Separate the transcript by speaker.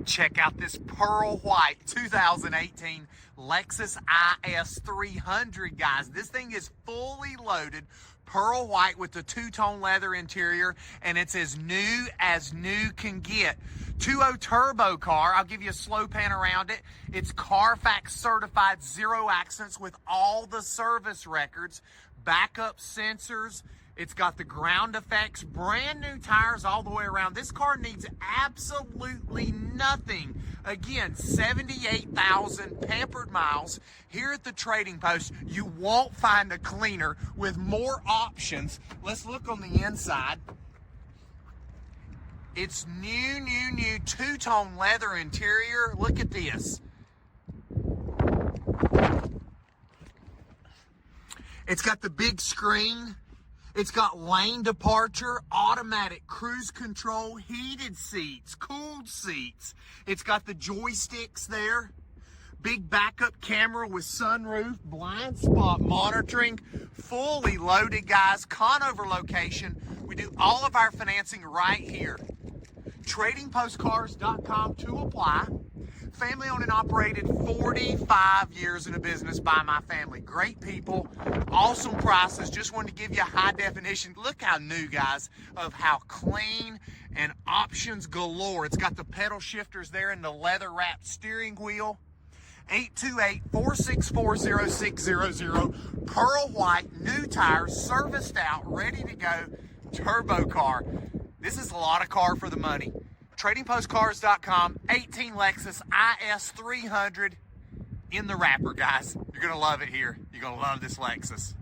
Speaker 1: check out this pearl white 2018 Lexus IS 300, guys. This thing is fully loaded, pearl white with the two-tone leather interior, and it's as new can get. 2.0 turbo car. I'll give you a slow pan around it. It's Carfax certified, 0 accidents with all the service records, backup sensors. It's got the ground effects, brand new tires all the way around. This car needs absolutely nothing. Again, 78,000 pampered miles. Here at the Trading Post, you won't find a cleaner with more options. Let's look on the inside. It's new two-tone leather interior. Look at this. It's got the big screen. It's got lane departure, automatic cruise control, heated seats, cooled seats. It's got the joysticks there. Big backup camera with sunroof, blind spot monitoring, fully loaded, guys. Conover location. We do all of our financing right here. TradingPostCars.com to apply. Family owned and operated, 45 years in a business by my family. Great people, awesome prices. Just wanted to give you a high definition. Look how new, guys, of how clean and options galore. It's got the pedal shifters there and the leather wrapped steering wheel. 828-464-0600. Pearl white, new tires, serviced out, ready to go. Turbo car. This is a lot of car for the money. TradingPostCars.com, 18 Lexus IS 300 in the wrapper, guys. You're going to love it here. You're going to love this Lexus.